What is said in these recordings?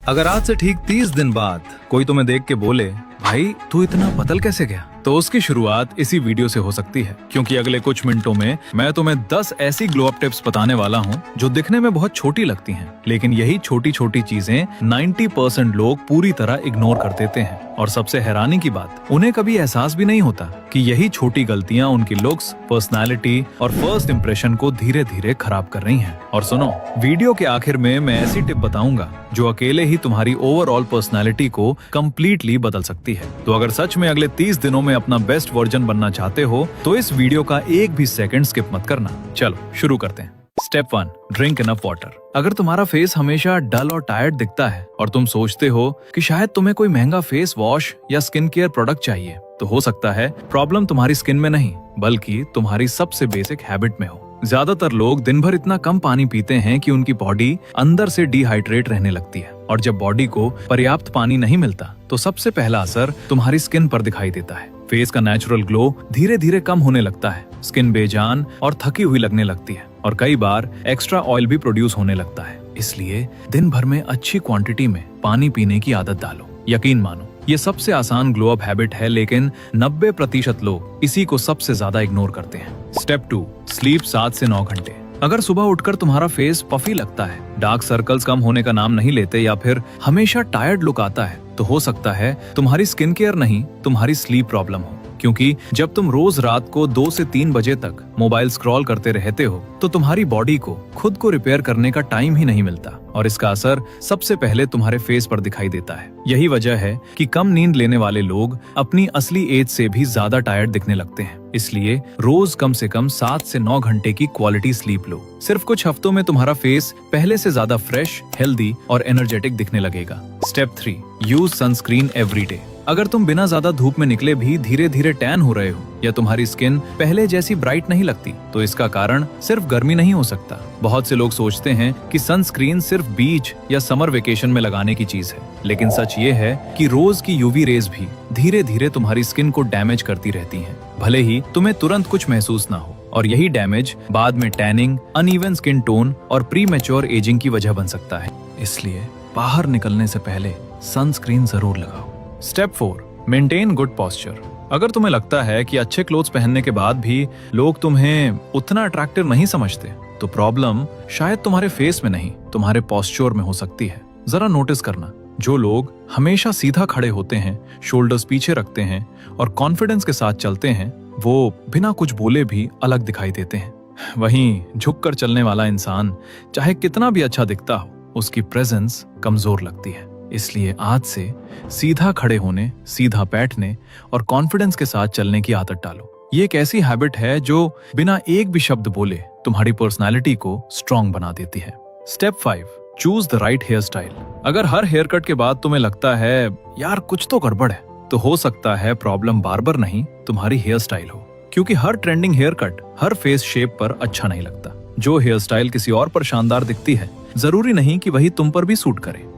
अगर आज से ठीक 30 दिन बाद कोई तुम्हें देख के बोले, भाई तू इतना बदल कैसे गया, तो उसकी शुरुआत इसी वीडियो से हो सकती है। क्योंकि अगले कुछ मिनटों में मैं तुम्हें 10 ऐसी ग्लो अप टिप्स बताने वाला हूँ जो दिखने में बहुत छोटी लगती हैं, लेकिन यही छोटी छोटी चीजें 90% लोग पूरी तरह इग्नोर कर देते हैं। और सबसे हैरानी की बात, उन्हें कभी एहसास भी नहीं होता कि यही छोटी गलतियां उनकी लुक्स, पर्सनालिटी और फर्स्ट इंप्रेशन को धीरे धीरे खराब कर रही हैं। और सुनो, वीडियो के आखिर में मैं ऐसी टिप बताऊंगा जो अकेले ही तुम्हारी ओवरऑल पर्सनालिटी को कम्प्लीटली बदल सकती है। तो अगर सच में अगले 30 दिनों में अपना बेस्ट वर्जन बनना चाहते हो तो इस वीडियो का एक भी सेकंड स्किप मत करना। चलो शुरू करते हैं। Step 1, drink enough water. अगर तुम्हारा फेस हमेशा डल और टायर्ड दिखता है और तुम सोचते हो कि शायद तुम्हें कोई महंगा फेस वॉश या स्किन केयर प्रोडक्ट चाहिए, तो हो सकता है प्रॉब्लम तुम्हारी स्किन में नहीं बल्कि तुम्हारी सबसे बेसिक हैबिट में हो। ज्यादातर लोग दिन भर इतना कम पानी पीते हैं कि उनकी बॉडी अंदर से डिहाइड्रेट रहने लगती है, और जब बॉडी को पर्याप्त पानी नहीं मिलता तो सबसे पहला असर तुम्हारी स्किन पर दिखाई देता है। फेस का नेचुरल ग्लो धीरे धीरे कम होने लगता है, स्किन बेजान और थकी हुई लगने लगती है, और कई बार एक्स्ट्रा ऑयल भी प्रोड्यूस होने लगता है। इसलिए दिन भर में अच्छी क्वांटिटी में पानी पीने की आदत डालो। यकीन मानो, ये सबसे आसान ग्लो अप हैबिट है, लेकिन 90% लोग इसी को सबसे ज्यादा इग्नोर करते हैं। स्टेप 2, स्लीप 7 से 9 घंटे। अगर सुबह उठकर तुम्हारा फेस पफी लगता है, डार्क सर्कल्स कम होने का नाम नहीं लेते या फिर हमेशा टायर्ड लुक आता है, तो हो सकता है तुम्हारी स्किन केयर नहीं, तुम्हारी स्लीप प्रॉब्लम हो। क्योंकि जब तुम रोज रात को 2 से 3 बजे तक मोबाइल स्क्रॉल करते रहते हो तो तुम्हारी बॉडी को खुद को रिपेयर करने का टाइम ही नहीं मिलता, और इसका असर सबसे पहले तुम्हारे फेस पर दिखाई देता है। यही वजह है कि कम नींद लेने वाले लोग अपनी असली एज से भी ज्यादा टायर्ड दिखने लगते हैं। इसलिए रोज कम से कम 7 से 9 घंटे की क्वालिटी स्लीप लो। सिर्फ कुछ हफ्तों में तुम्हारा फेस पहले से ज्यादा फ्रेश, हेल्दी और एनर्जेटिक दिखने लगेगा। Step 3, use sunscreen every day. अगर तुम बिना ज्यादा धूप में निकले भी धीरे धीरे टैन हो रहे हो या तुम्हारी स्किन पहले जैसी ब्राइट नहीं लगती, तो इसका कारण सिर्फ गर्मी नहीं हो सकता। बहुत से लोग सोचते हैं कि सनस्क्रीन सिर्फ बीच या समर वेकेशन में लगाने की चीज है, लेकिन सच ये है कि रोज की यूवी रेज भी धीरे धीरे तुम्हारी स्किन को डैमेज करती रहती हैं, भले ही तुम्हें तुरंत कुछ महसूस ना हो। और यही डैमेज बाद में टैनिंग, अनइवन स्किन टोन और प्री मैच्योर एजिंग की वजह बन सकता है। इसलिए बाहर निकलने से पहले सनस्क्रीन जरूर लगाओ। Step 4, maintain good posture. अगर तुम्हें लगता है कि अच्छे क्लोथ्स पहनने के बाद भी लोग तुम्हें उतना अट्रैक्टिव नहीं समझते, तो प्रॉब्लम शायद तुम्हारे फेस में नहीं, तुम्हारे पोस्चर में हो सकती है। जरा नोटिस करना, जो लोग हमेशा सीधा खड़े होते हैं, शोल्डर्स पीछे रखते हैं और कॉन्फिडेंस के साथ चलते हैं, वो बिना कुछ बोले भी अलग दिखाई देते हैं। वहीं झुककर चलने वाला इंसान चाहे कितना भी अच्छा दिखता हो, उसकी प्रेजेंस कमजोर लगती है। इसलिए आज से सीधा खड़े होने, सीधा बैठने और कॉन्फिडेंस के साथ चलने की आदत डालो। ये एक ऐसी हैबिट है जो बिना एक भी शब्द बोले तुम्हारी पर्सनालिटी को स्ट्रॉन्ग बना देती है। Step 5, choose the right hair style. अगर हर हेयर कट के बाद तुम्हें लगता है यार कुछ तो गड़बड़ है, तो हो सकता है प्रॉब्लम बार्बर नहीं, तुम्हारी हेयर स्टाइल हो। क्योंकि हर ट्रेंडिंग हेयर कट हर फेस शेप पर अच्छा नहीं लगता। जो हेयर स्टाइल किसी और पर शानदार दिखती है, जरूरी नहीं कि वही तुम पर भी सूट करे।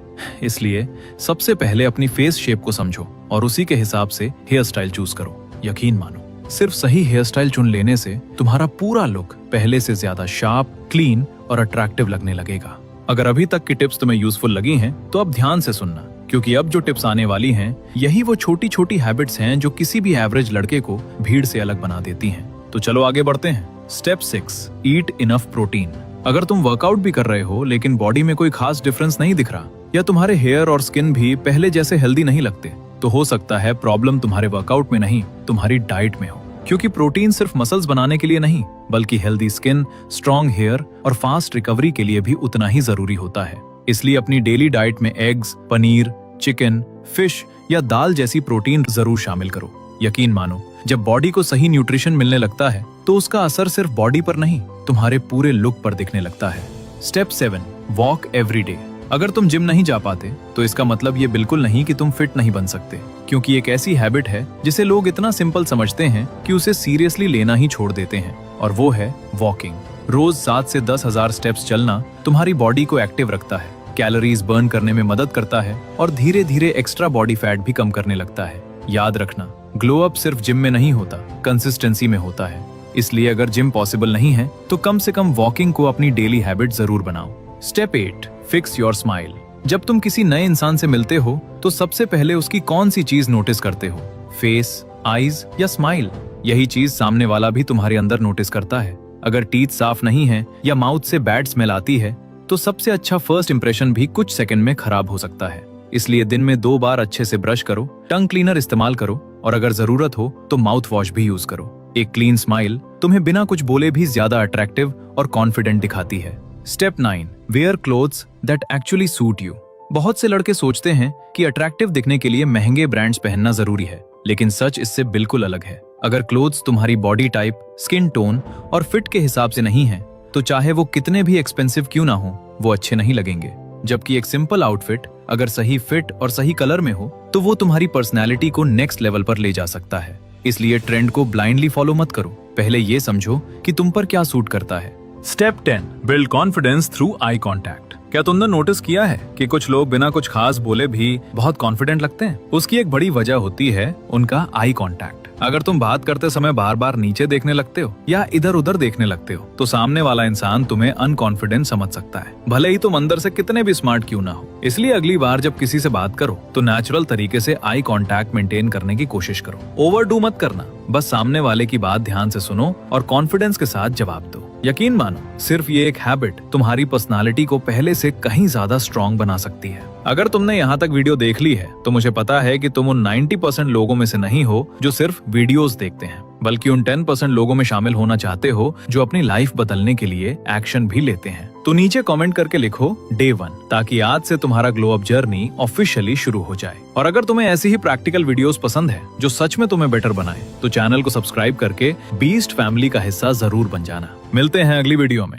इसलिए सबसे पहले अपनी फेस शेप को समझो और उसी के हिसाब से हेयर स्टाइल चूज करो। यकीन मानो, सिर्फ सही हेयर स्टाइल चुन लेने से तुम्हारा पूरा लुक पहले से ज्यादा शार्प, क्लीन और अट्रैक्टिव लगने लगेगा। अगर अभी तक की टिप्स तुम्हें यूजफुल लगी हैं, तो अब ध्यान से सुनना, क्योंकि अब जो टिप्स आने वाली हैं, यही वो छोटी छोटी हैबिट्स हैं जो किसी भी एवरेज लड़के को भीड़ से अलग बना देती हैं। तो चलो आगे बढ़ते हैं। स्टेप 6, ईट इनफ प्रोटीन। अगर तुम वर्कआउट भी कर रहे हो लेकिन बॉडी में कोई खास डिफरेंस नहीं दिख रहा, या तुम्हारे हेयर और स्किन भी पहले जैसे हेल्दी नहीं लगते, तो हो सकता है प्रॉब्लम तुम्हारे वर्कआउट में नहीं, तुम्हारी डाइट में हो। क्योंकि प्रोटीन सिर्फ मसल्स बनाने के लिए नहीं, बल्कि हेल्दी स्किन, स्ट्रॉन्ग हेयर और फास्ट रिकवरी के लिए भी उतना ही जरूरी होता है। इसलिए अपनी डेली डाइट में एग्स, पनीर, चिकन, फिश या दाल जैसी प्रोटीन जरूर शामिल करो। यकीन मानो, जब बॉडी को सही न्यूट्रिशन मिलने लगता है तो उसका असर सिर्फ बॉडी पर नहीं, तुम्हारे पूरे लुक पर दिखने लगता है। Step 7, walk every day. अगर तुम जिम नहीं जा पाते तो इसका मतलब ये बिल्कुल नहीं कि तुम फिट नहीं बन सकते, क्योंकि एक ऐसी हैबिट है जिसे लोग इतना सिंपल समझते हैं कि उसे सीरियसली लेना ही छोड़ देते हैं, और वो है वॉकिंग। रोज 7 से 10 हजार स्टेप्स चलना तुम्हारी बॉडी को एक्टिव रखता है, कैलोरीज बर्न करने में मदद करता है और धीरे धीरे एक्स्ट्रा बॉडी फैट भी कम करने लगता है। याद रखना, ग्लो अप सिर्फ जिम में नहीं होता, कंसिस्टेंसी में होता है। इसलिए अगर जिम पॉसिबल नहीं है तो कम से कम वॉकिंग को अपनी डेली हैबिट जरूर बनाओ। Step 8, fix your smile. जब तुम किसी नए इंसान से मिलते हो तो सबसे पहले उसकी कौन सी चीज नोटिस करते हो? फेस, आईज या स्माइल? यही चीज सामने वाला भी तुम्हारे अंदर नोटिस करता है। अगर टीथ साफ नहीं है या माउथ से बैड स्मेल आती है तो सबसे अच्छा फर्स्ट इंप्रेशन भी कुछ सेकंड में खराब हो सकता है। इसलिए दिन में 2 बार अच्छे से ब्रश करो, टंग क्लीनर इस्तेमाल करो और अगर जरूरत हो तो माउथ वॉश भी यूज करो। एक क्लीन स्माइल तुम्हें बिना कुछ बोले भी ज्यादा अट्रैक्टिव और कॉन्फिडेंट दिखाती है। Step 9, wear clothes that actually suit you. बहुत से लड़के सोचते हैं कि अट्रैक्टिव दिखने के लिए महंगे ब्रांड्स पहनना जरूरी है, लेकिन सच इससे बिल्कुल अलग है। अगर क्लोथ्स तुम्हारी बॉडी टाइप, स्किन टोन और फिट के हिसाब से नहीं है तो चाहे वो कितने भी एक्सपेंसिव क्यों ना हो, वो अच्छे नहीं लगेंगे। जबकि एक सिंपल आउटफिट अगर सही फिट और सही कलर में हो तो वो तुम्हारी पर्सनैलिटी को नेक्स्ट लेवल पर ले जा सकता है। इसलिए ट्रेंड को ब्लाइंडली फॉलो मत करो, पहले ये समझो कि तुम पर क्या सूट करता है। Step 10, build confidence through eye contact. क्या तुमने नोटिस किया है कि कुछ लोग बिना कुछ खास बोले भी बहुत कॉन्फिडेंट लगते हैं? उसकी एक बड़ी वजह होती है उनका आई कॉन्टैक्ट। अगर तुम बात करते समय बार बार नीचे देखने लगते हो या इधर उधर देखने लगते हो तो सामने वाला इंसान तुम्हें अनकॉन्फिडेंट समझ सकता है, भले ही तुम अंदर से कितने भी स्मार्ट क्यों ना हो। इसलिए अगली बार जब किसी से बात करो तो नेचुरल तरीके से आई कॉन्टैक्ट मेंटेन करने की कोशिश करो। ओवरडू मत करना, बस सामने वाले की बात ध्यान से सुनो और कॉन्फिडेंस के साथ जवाब दो। यकीन मानो, सिर्फ ये एक हैबिट तुम्हारी पर्सनालिटी को पहले से कहीं ज्यादा स्ट्रॉन्ग बना सकती है। अगर तुमने यहाँ तक वीडियो देख ली है तो मुझे पता है कि तुम उन 90% लोगों में से नहीं हो जो सिर्फ वीडियोस देखते हैं, बल्कि उन 10% लोगों में शामिल होना चाहते हो जो अपनी लाइफ बदलने के लिए एक्शन भी लेते हैं। तो नीचे कमेंट करके लिखो Day 1, ताकि आज से तुम्हारा ग्लो अप जर्नी ऑफिशियली शुरू हो जाए। और अगर तुम्हें ऐसी ही प्रैक्टिकल वीडियोस पसंद है जो सच में तुम्हें बेटर बनाए तो चैनल को सब्सक्राइब करके बीस्ट फैमिली का हिस्सा जरूर बन जाना। मिलते हैं अगली वीडियो में।